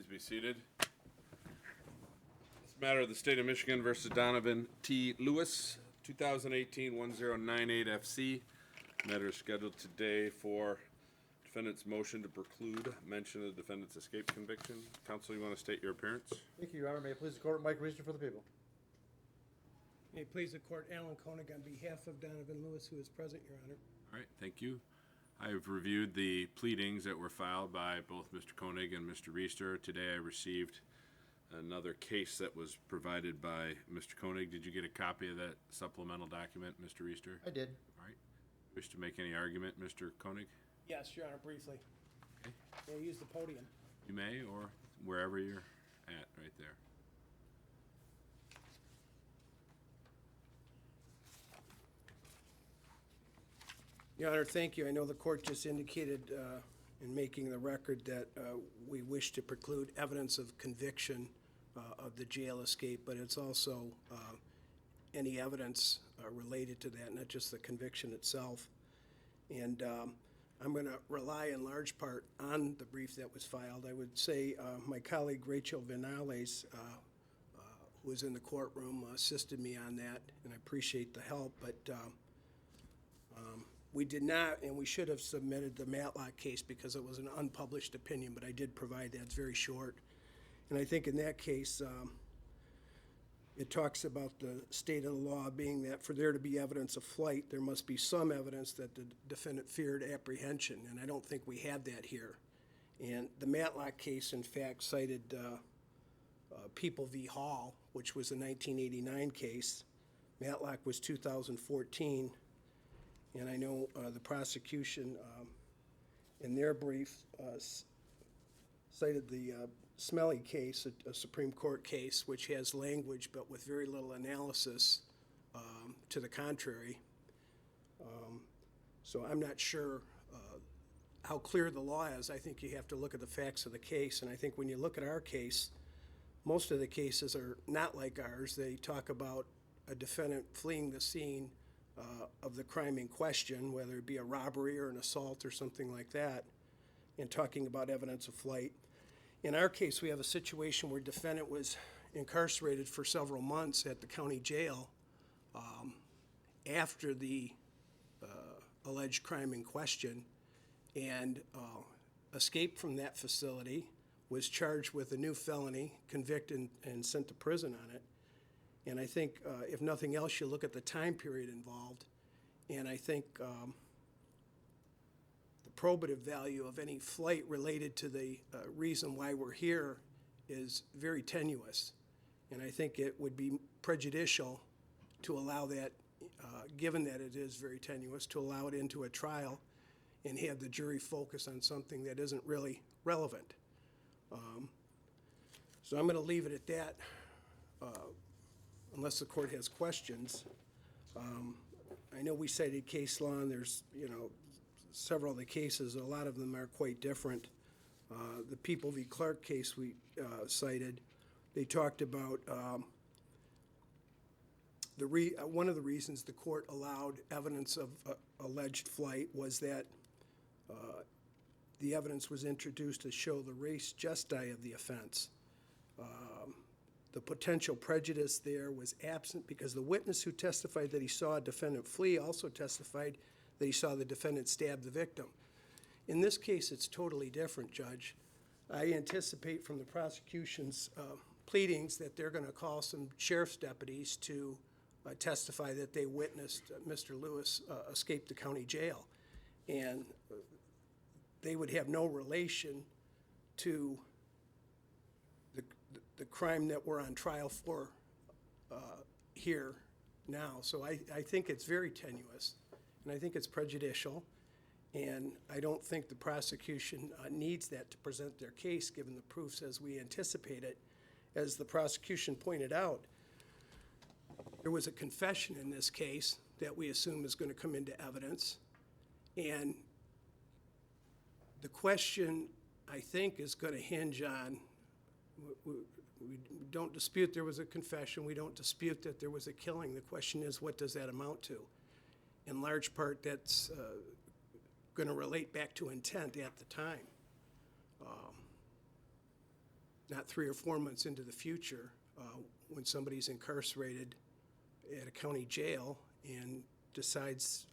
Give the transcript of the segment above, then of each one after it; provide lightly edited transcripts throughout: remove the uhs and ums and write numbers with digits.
be seated. This matter of the State of Michigan versus Donnovan T. Lewis, 2018-1098 FC. Matter is scheduled today for defendant's motion to preclude mention of the defendant's escape conviction. Counsel, you want to state your appearance? Thank you, Your Honor. May it please the court, Mike Reason for the people. May it please the court, Alan Koenig on behalf of Donnovan Lewis, who is present, Your Honor. All right, thank you. I've reviewed the pleadings that were filed by both Mr. Koenig and Mr. Reister. Today I received another case that was provided by Mr. Koenig. Did you get a copy of that supplemental document, Mr. Reister? I did. All right. Wish to make any argument, Mr. Koenig? Yes, Your Honor, briefly. Okay. May I use the podium? You may, or wherever you're at, right there. Your Honor, thank you. I know the court just indicated in making the record that we wish to preclude evidence of conviction of the jail escape, but it's also any evidence related to that, not just the conviction itself. And I'm going to rely in large part on the brief that was filed. I would say my colleague Rachel Vinales, who was in the courtroom, assisted me on that, and I appreciate the help. But we did not, and we should have submitted the Matlock case because it was an unpublished opinion, but I did provide that. It's very short. And I think in that case, it talks about the state of the law being that for there to be evidence of flight, there must be some evidence that the defendant feared apprehension, and I don't think we have that here. And the Matlock case, in fact, cited People v. Hall, which was a 1989 case. Matlock was 2014. And I know the prosecution in their brief cited the Smelly case, a Supreme Court case, which has language but with very little analysis to the contrary. So I'm not sure how clear the law is. I think you have to look at the facts of the case. And I think when you look at our case, most of the cases are not like ours. They talk about a defendant fleeing the scene of the crime in question, whether it be a robbery or an assault or something like that, and talking about evidence of flight. In our case, we have a situation where defendant was incarcerated for several months at the county jail after the alleged crime in question, and escaped from that facility, was charged with a new felony, convicted and sent to prison on it. And I think, if nothing else, you look at the time period involved, and I think the probative value of any flight related to the reason why we're here is very tenuous. And I think it would be prejudicial to allow that, given that it is very tenuous, to allow it into a trial and have the jury focus on something that isn't really relevant. So I'm going to leave it at that. Unless the court has questions. I know we cited case law, and there's, several of the cases, a lot of them are quite different. The People v. Clark case we cited, they talked about one of the reasons the court allowed evidence of alleged flight was that the evidence was introduced to show the res gestae of the offense. The potential prejudice there was absent because the witness who testified that he saw a defendant flee also testified that he saw the defendant stab the victim. In this case, it's totally different, Judge. I anticipate from the prosecution's pleadings that they're going to call some sheriff's deputies to testify that they witnessed Mr. Lewis escape the county jail. And they would have no relation to the crime that we're on trial for here now. So I think it's very tenuous, and I think it's prejudicial, and I don't think the prosecution needs that to present their case given the proofs as we anticipate it. As the prosecution pointed out, there was a confession in this case that we assume is going to come into evidence, and the question, I think, is going to hinge on we don't dispute there was a confession. We don't dispute that there was a killing. The question is, what does that amount to? In large part, that's going to relate back to intent at the time. not 3 or 4 months into the future, when somebody's incarcerated at a county jail and decides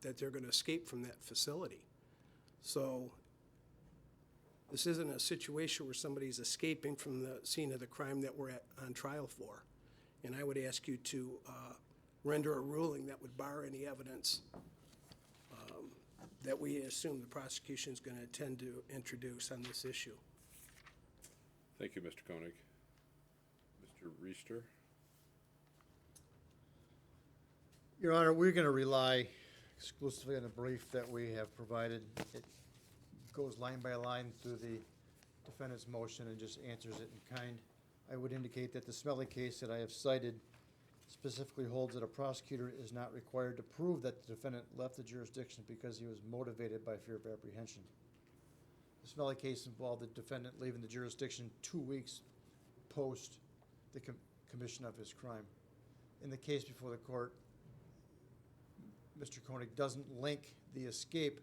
that they're going to escape from that facility. So this isn't a situation where somebody's escaping from the scene of the crime that we're on trial for. And I would ask you to render a ruling that would bar any evidence that we assume the prosecution is going to intend to introduce on this issue. Thank you, Mr. Koenig. Mr. Reister? Your Honor, we're going to rely exclusively on the brief that we have provided. It goes line by line through the defendant's motion and just answers it in kind. I would indicate that the Smelly case that I have cited specifically holds that a prosecutor is not required to prove that the defendant left the jurisdiction because he was motivated by fear of apprehension. The Smelly case involved the defendant leaving the jurisdiction 2 weeks post the commission of his crime. In the case before the court, Mr. Koenig doesn't link the escape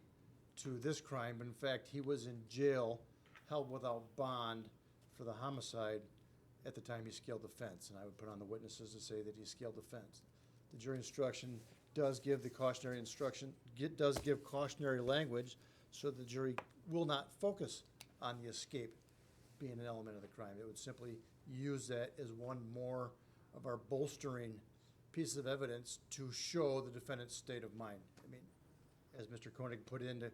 to this crime, but in fact, he was in jail, held without bond for the homicide at the time he scaled the fence, and I would put on the witnesses to say that he scaled the fence. The jury instruction does give the cautionary instruction, does give cautionary language, so the jury will not focus on the escape being an element of the crime. It would simply use that as one more of our bolstering pieces of evidence to show the defendant's state of mind. I mean, as Mr. Koenig put into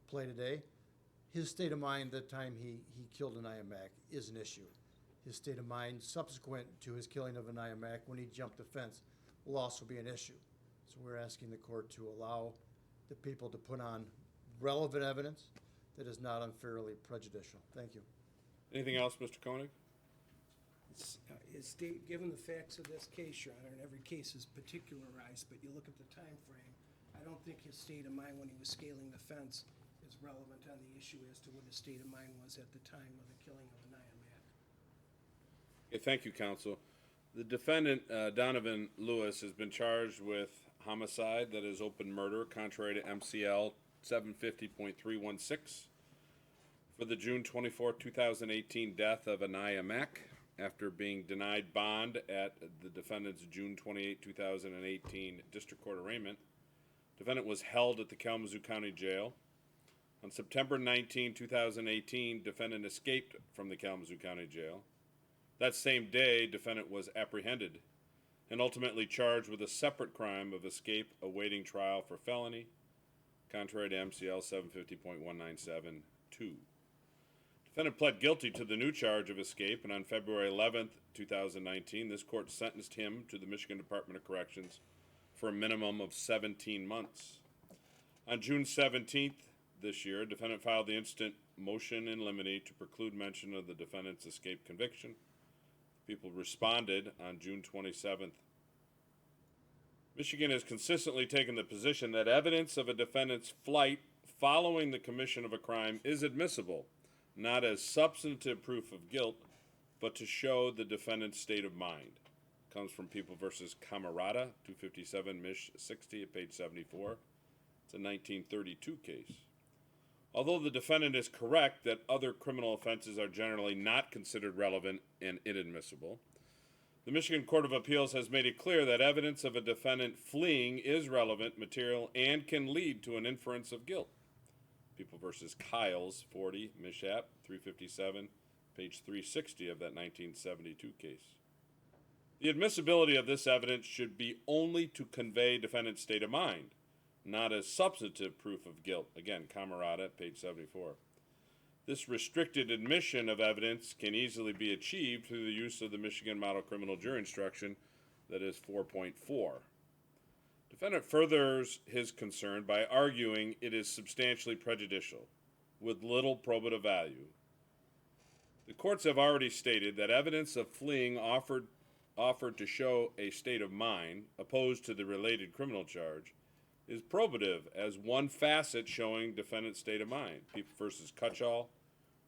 play today, his state of mind the time he killed Anaya Mack is an issue. His state of mind subsequent to his killing of Anaya Mack when he jumped the fence will also be an issue. So we're asking the court to allow the people to put on relevant evidence that is not unfairly prejudicial. Thank you. Anything else, Mr. Koenig? Given the facts of this case, Your Honor, and every case is particularized, but you look at the time frame, I don't think his state of mind when he was scaling the fence is relevant on the issue as to what his state of mind was at the time of the killing of Anaya Mack. Okay, thank you, counsel. The defendant, Donnovan Lewis, has been charged with homicide, that is open murder, contrary to MCL 750.316, for the June 24, 2018 death of Anaya Mack after being denied bond at the defendant's June 28, 2018 district court arraignment. Defendant was held at the Kalamazoo County Jail. On September 19, 2018, defendant escaped from the Kalamazoo County Jail. That same day, defendant was apprehended and ultimately charged with a separate crime of escape awaiting trial for felony, contrary to MCL 750.197-2. Defendant pled guilty to the new charge of escape, and on February 11, 2019, this court sentenced him to the Michigan Department of Corrections for a minimum of 17 months. On June 17th this year, defendant filed the instant motion in limine to preclude mention of the defendant's escape conviction. People responded on June 27th. Michigan has consistently taken the position that evidence of a defendant's flight following the commission of a crime is admissible, not as substantive proof of guilt, but to show the defendant's state of mind. It comes from People v. Camarada, 257 Mich. 60 at page 74. It's a 1932 case. Although the defendant is correct that other criminal offenses are generally not considered relevant and inadmissible, the Michigan Court of Appeals has made it clear that evidence of a defendant fleeing is relevant material and can lead to an inference of guilt. People v. Kiles, 40, Mishap, 357, page 360 of that 1972 case. The admissibility of this evidence should be only to convey defendant's state of mind, not as substantive proof of guilt. Again, Camarada, page 74. This restricted admission of evidence can easily be achieved through the use of the Michigan Model Criminal Jury Instruction, that is 4.4. Defendant furthers his concern by arguing it is substantially prejudicial, with little probative value. The courts have already stated that evidence of fleeing offered to show a state of mind, opposed to the related criminal charge, is probative as one facet showing defendant's state of mind. People v. Cutchall,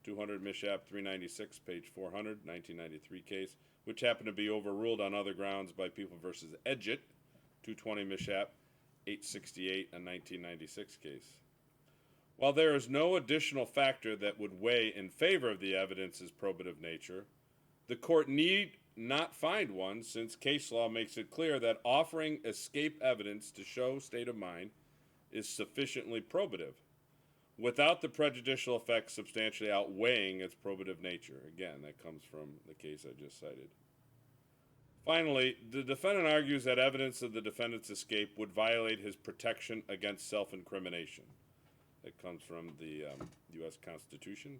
200 Mishap 396, page 400, 1993 case, which happened to be overruled on other grounds by People v. Edgett, 220 Mishap 868, a 1996 case. While there is no additional factor that would weigh in favor of the evidence's probative nature, the court need not find one, since case law makes it clear that offering escape evidence to show state of mind is sufficiently probative, without the prejudicial effects substantially outweighing its probative nature. Again, that comes from the case I just cited. Finally, the defendant argues that evidence of the defendant's escape would violate his protection against self-incrimination. That comes from the U.S. Constitution.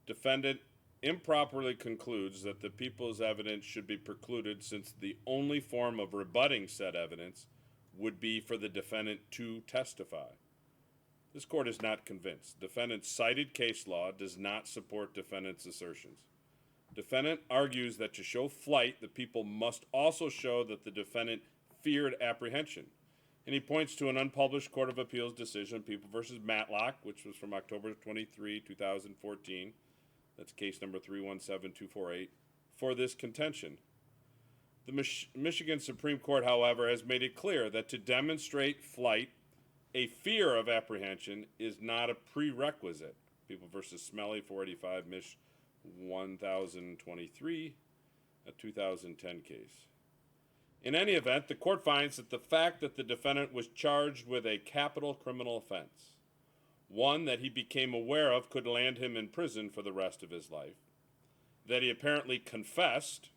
Defendant improperly concludes that the people's evidence should be precluded, since the only form of rebutting said evidence would be for the defendant to testify. This court is not convinced. Defendant's cited case law does not support defendant's assertions. Defendant argues that to show flight, the people must also show that the defendant feared apprehension. And he points to an unpublished Court of Appeals decision, People v. Matlock, which was from October 23, 2014. That's case number 317248, for this contention. The Michigan Supreme Court, however, has made it clear that to demonstrate flight, a fear of apprehension is not a prerequisite. People v. Smelly, 485, Mich. 1023, a 2010 case. In any event, the court finds that the fact that the defendant was charged with a capital criminal offense, one that he became aware of could land him in prison for the rest of his life, that he apparently confessed,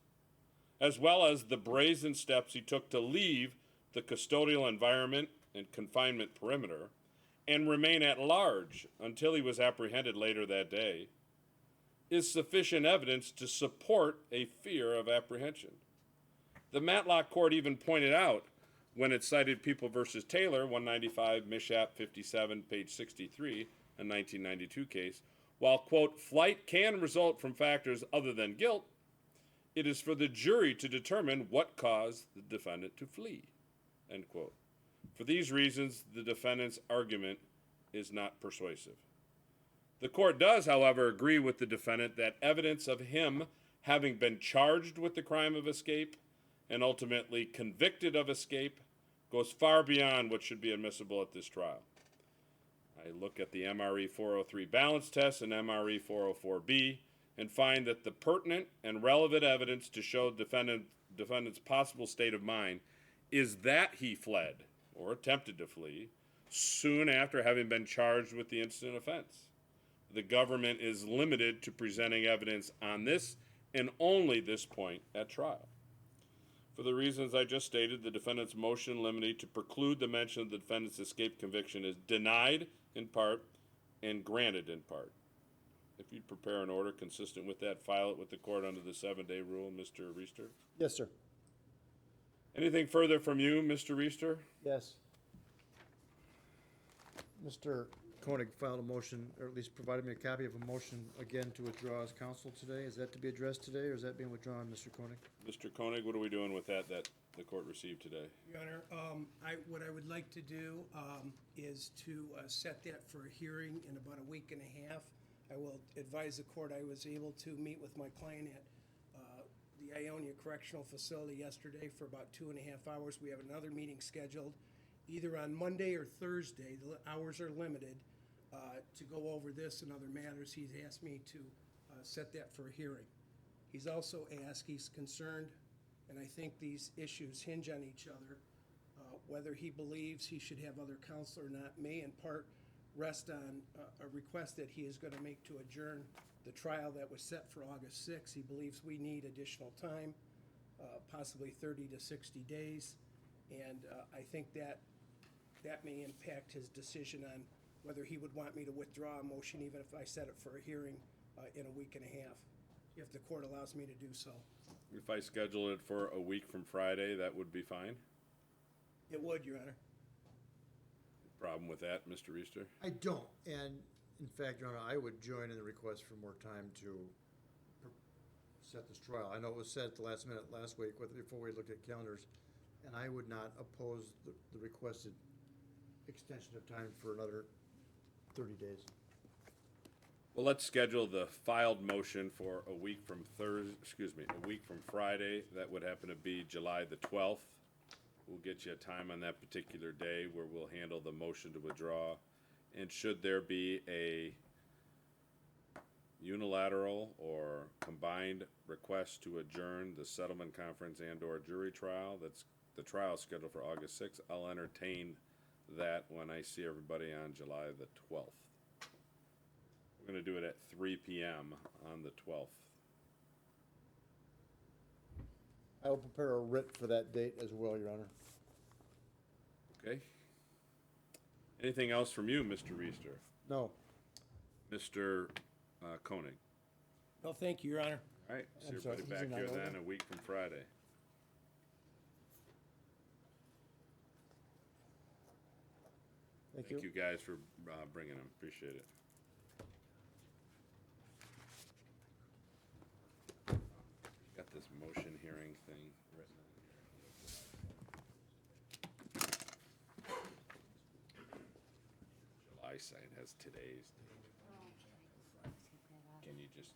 as well as the brazen steps he took to leave the custodial environment and confinement perimeter and remain at large until he was apprehended later that day, is sufficient evidence to support a fear of apprehension. The Matlock court even pointed out, when it cited People v. Taylor, 195 Mishap 57, page 63, a 1992 case, while, quote, flight can result from factors other than guilt, it is for the jury to determine what caused the defendant to flee, end quote. For these reasons, the defendant's argument is not persuasive. The court does, however, agree with the defendant that evidence of him having been charged with the crime of escape and ultimately convicted of escape goes far beyond what should be admissible at this trial. I look at the MRE 403 balance test and MRE 404B and find that the pertinent and relevant evidence to show defendant's possible state of mind is that he fled or attempted to flee soon after having been charged with the incident offense. The government is limited to presenting evidence on this and only this point at trial. For the reasons I just stated, the defendant's motion limited to preclude the mention of the defendant's escape conviction is denied in part and granted in part. If you'd prepare an order consistent with that, file it with the court under the 7-day rule, Mr. Reister. Yes, sir. Anything further from you, Mr. Reister? Yes. Mr. Koenig filed a motion, or at least provided me a copy of a motion again to withdraw as counsel today. Is that to be addressed today, or is that being withdrawn, Mr. Koenig? Mr. Koenig, what are we doing with that the court received today? Your Honor, what I would like to do is to set that for a hearing in about a week and a half. I will advise the court I was able to meet with my client at the Ionia Correctional Facility yesterday for about 2.5 hours. We have another meeting scheduled either on Monday or Thursday. The hours are limited to go over this and other matters. He's asked me to set that for a hearing. He's also asked, he's concerned, and I think these issues hinge on each other, whether he believes he should have other counsel or not may in part rest on a request that he is going to make to adjourn the trial that was set for August 6th. He believes we need additional time, possibly 30 to 60 days, and I think that may impact his decision on whether he would want me to withdraw a motion even if I set it for a hearing in a week and a half, if the court allows me to do so. If I schedule it for a week from Friday, that would be fine? It would, Your Honor. Problem with that, Mr. Reister? I don't, and in fact, Your Honor, I would join in the request for more time to set this trial. I know it was set at the last minute last week before we looked at calendars, and I would not oppose the requested extension of time for another 30 days. Well, let's schedule the filed motion for a week from a week from Friday. That would happen to be July the 12th. We'll get you a time on that particular day where we'll handle the motion to withdraw And should there be a unilateral or combined request to adjourn the settlement conference and/or jury trial, that's the trial scheduled for August 6th, I'll entertain that when I see everybody on July the 12th. We're gonna do it at 3 p.m. on the 12th. I will prepare a writ for that date as well, Your Honor. Okay? Anything else from you, Mr. Reister? No, Mr. Koenig? No, thank you, Your Honor. All right, see I'm sorry, everybody he's back in here Iowa? then, a week from Friday. thank Thank you. you guys for bringing them, appreciate it. Got this motion hearing thing written in here. July site has today's. Can you just